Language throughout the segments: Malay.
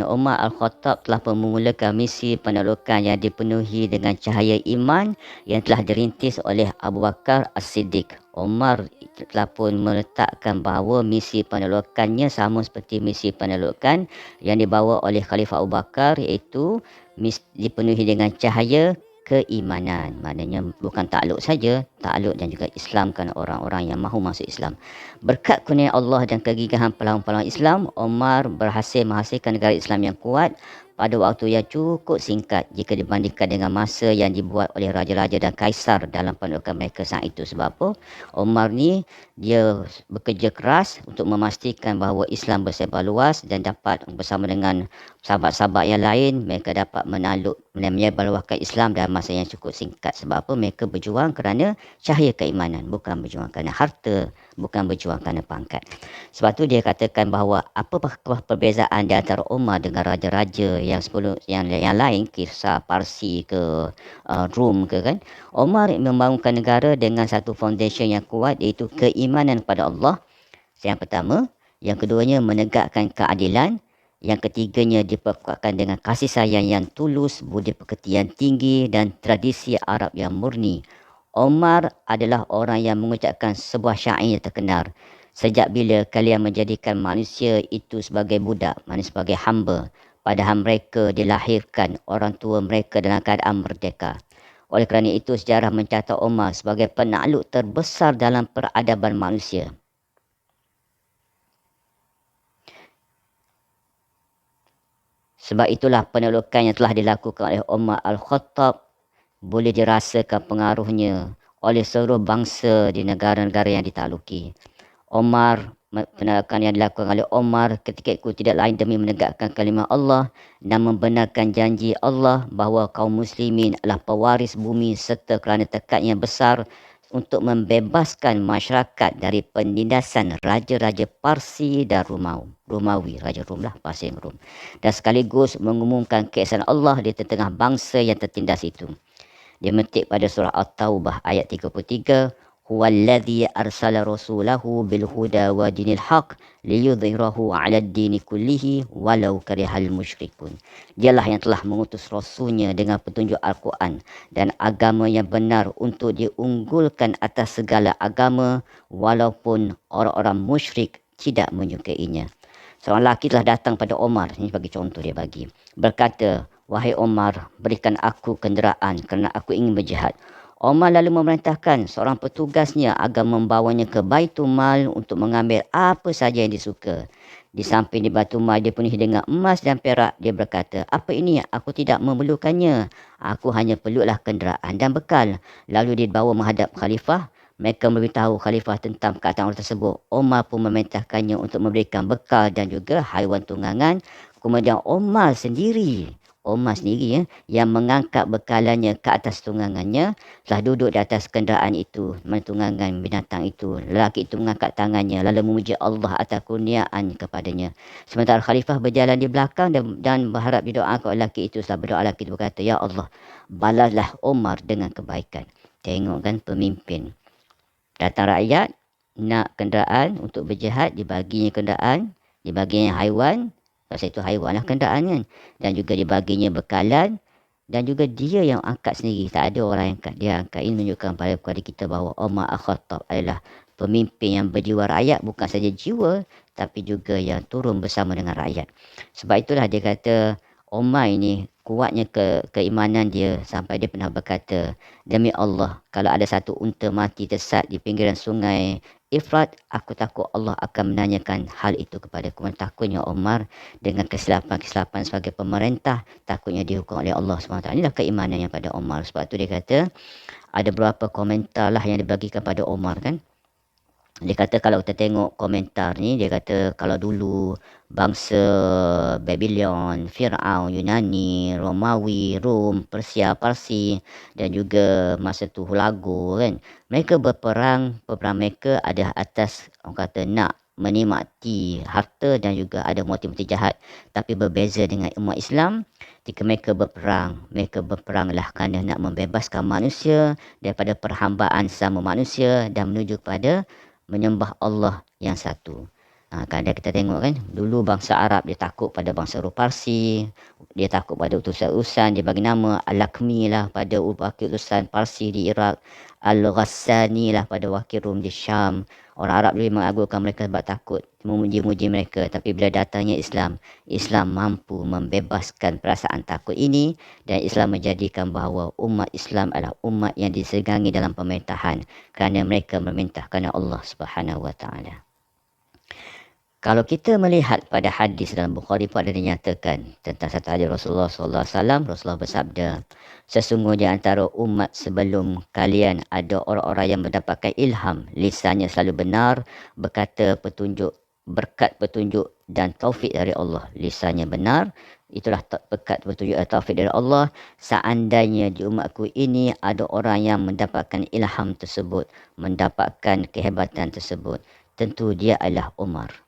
Umar Al-Khattab telah memulakan misi penaklukan yang dipenuhi dengan cahaya iman yang telah dirintis oleh Abu Bakar As-Siddiq. Umar telah pun meletakkan bahawa misi penaklukannya sama seperti misi penaklukan yang dibawa oleh Khalifah Abu Bakar, iaitu dipenuhi dengan cahaya keimanan. Maknanya bukan takluk saja, takluk dan juga Islamkan orang-orang yang mahu masuk Islam. Berkat kurnia Allah dan kegigihan pahlawan-pahlawan Islam, Omar berhasil menghasilkan negara Islam yang kuat pada waktu yang cukup singkat jika dibandingkan dengan masa yang dibuat oleh raja-raja dan kaisar dalam pendudukan mereka saat itu. Sebab apa? Omar ni dia bekerja keras untuk memastikan bahawa Islam bersebar luas dan dapat bersama dengan sahabat-sahabat yang lain mereka dapat menyebarluaskan Islam dalam masa yang cukup singkat. Sebab apa? Mereka berjuang kerana cahaya keimanan, bukan berjuang kerana harta, bukan berjuang kerana pangkat. Sebab tu dia katakan bahawa apakah perbezaan di antara Umar dengan raja-raja yang sebelum yang lain, kisah Parsi ke Rom ke kan. Umar membangunkan negara dengan satu foundation yang kuat, iaitu keimanan kepada Allah. Yang pertama, yang keduanya menegakkan keadilan, yang ketiganya diperkuatkan dengan kasih sayang yang tulus, budi pekerti yang tinggi dan tradisi Arab yang murni. Omar adalah orang yang mengucapkan sebuah syair yang terkenal. Sejak bila kalian menjadikan manusia itu sebagai budak, manusia sebagai hamba, padahal mereka dilahirkan orang tua mereka dalam keadaan merdeka. Oleh kerana itu, sejarah mencatat Omar sebagai penakluk terbesar dalam peradaban manusia. Sebab itulah penaklukan yang telah dilakukan oleh Umar Al-Khattab boleh dirasakan pengaruhnya oleh seluruh bangsa di negara-negara yang ditakluki. Penaklukan yang dilakukan oleh Umar ketika itu tidak lain demi menegakkan kalimah Allah dan membenarkan janji Allah bahawa kaum muslimin adalah pewaris bumi serta kerana tekadnya besar untuk membebaskan masyarakat dari penindasan raja-raja Parsi dan Romawi, Raja Rom lah, Parsi dan Rom. Dan sekaligus mengumumkan keesaan Allah di tengah bangsa yang tertindas itu. Dia metik pada surah At-Taubah ayat 33. Huwallazi arsala rasulahu bil huda wa dinil haq liyudhhirahu 'ala ad-dini kullihi walau karihal musyrikun. Dialah yang telah mengutus rasulnya dengan petunjuk Al-Quran dan agama yang benar untuk diunggulkan atas segala agama walaupun orang-orang musyrik tidak menyukainya. Seorang lelaki telah datang pada Omar, ini bagi contoh dia bagi. Berkata, wahai Omar, berikan aku kenderaan kerana aku ingin berjihad. Omar lalu memerintahkan seorang petugasnya agar membawanya ke Baitul Mal untuk mengambil apa saja yang disuka. Di samping di Baitul Mal dipenuhi dengan emas dan perak, dia berkata, apa ini? Aku tidak memerlukannya. Aku hanya perlulah kenderaan dan bekal. Lalu dia dibawa menghadap khalifah. Mereka memberitahu khalifah tentang perkataan orang tersebut. Omar pun memerintahkannya untuk memberikan bekal dan juga haiwan tunggangan. Kemudian Omar sendiri yang mengangkat bekalannya ke atas tunggangannya, telah duduk di atas kenderaan itu, tunggangan binatang itu. Lelaki itu mengangkat tangannya lalu memuji Allah atas kurniaan kepadanya. Sementara khalifah berjalan di belakang dan berharap didoakan oleh lelaki itu. Setelah berdoa, lelaki itu berkata, ya Allah, balaslah Omar dengan kebaikan. Tengok kan pemimpin. Datang rakyat nak kenderaan untuk berjihad, dibaginya kenderaan, dibaginya haiwan. Pasal itu haiwan lah kenderaan kan. Dan juga dibaginya bekalan. Dan juga dia yang angkat sendiri. Tak ada orang yang angkat. Dia angkat. Ini menunjukkan kepada kita bahawa Umar Al-Khattab adalah pemimpin yang berjiwa rakyat. Bukan saja jiwa, tapi juga yang turun bersama dengan rakyat. Sebab itulah dia kata, Umar ini kuatnya keimanan dia sampai dia pernah berkata, demi Allah, kalau ada satu unta mati tersesat di pinggiran sungai Ifrat, aku takut Allah akan menanyakan hal itu kepada aku. Takutnya Umar dengan kesilapan-kesilapan sebagai pemerintah, takutnya dihukum oleh Allah SWT. Inilah keimanan yang pada Umar. Sebab tu dia kata, ada beberapa komentar lah yang dibagikan pada Umar kan. Dia kata kalau kita tengok komentar ni, dia kata kalau dulu bangsa Babylon, Fir'aun, Yunani, Romawi, Rom, Persia, Parsi dan juga masa tu Hulagu kan. Mereka berperang mereka ada atas orang kata nak menikmati harta dan juga ada motif-motif jahat. Tapi berbeza dengan umat Islam, ketika mereka berperanglah kerana nak membebaskan manusia daripada perhambaan sama manusia dan menuju kepada menyembah Allah yang satu. Kadang kita tengok kan, dulu bangsa Arab dia takut pada bangsa Parsi, dia takut pada utusan-utusan, dia bagi nama Al-Lakmi lah pada wakil utusan Parsi di Iraq, Al-Ghassani lah pada wakil Rum di Syam. Orang Arab lebih mengagungkan mereka sebab takut, memuji-muji mereka. Tapi bila datangnya Islam, Islam mampu membebaskan perasaan takut ini, dan Islam menjadikan bahawa umat Islam adalah umat yang disegangi dalam pemerintahan kerana mereka memerintah kerana Allah Subhanahu Wa Taala. Kalau kita melihat pada hadis dalam Bukhari pun ada dinyatakan tentang satu hadis Rasulullah SAW, Rasulullah bersabda, sesungguhnya antara umat sebelum kalian ada orang-orang yang mendapatkan ilham, lisannya selalu benar, berkata petunjuk, berkat petunjuk dan taufik dari Allah. Lisannya benar, itulah berkat petunjuk dan taufik dari Allah. Seandainya di umatku ini ada orang yang mendapatkan ilham tersebut, mendapatkan kehebatan tersebut, tentu dia adalah Umar.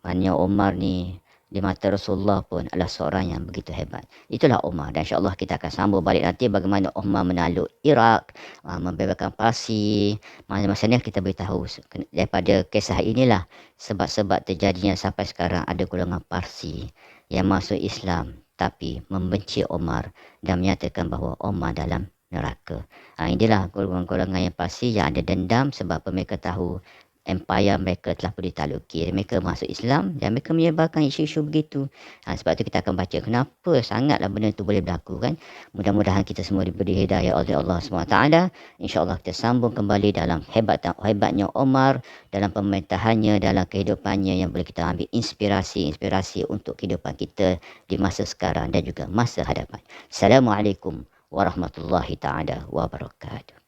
Maknanya Umar ni di mata Rasulullah pun adalah seorang yang begitu hebat. Itulah Umar. Dan insyaAllah kita akan sambung balik nanti bagaimana Umar menakluk Iraq, membebaskan Parsi. Masa-masa ni kita beritahu daripada kisah inilah sebab-sebab terjadinya sampai sekarang ada golongan Parsi yang masuk Islam tapi membenci Umar dan menyatakan bahawa Umar dalam neraka. Inilah golongan-golongan yang Parsi yang ada dendam sebab mereka tahu empire mereka telah pun ditaluki. Mereka masuk Islam dan mereka menyebarkan isu-isu begitu. Sebab tu kita akan baca kenapa sangatlah benda tu boleh berlaku kan. Mudah-mudahan kita semua diberi hidayah oleh Allah SWT. InsyaAllah kita sambung kembali dalam hebatnya Umar, dalam pemerintahannya, dalam kehidupannya yang boleh kita ambil inspirasi untuk kehidupan kita di masa sekarang dan juga masa hadapan. Assalamualaikum warahmatullahi taala wabarakatuh.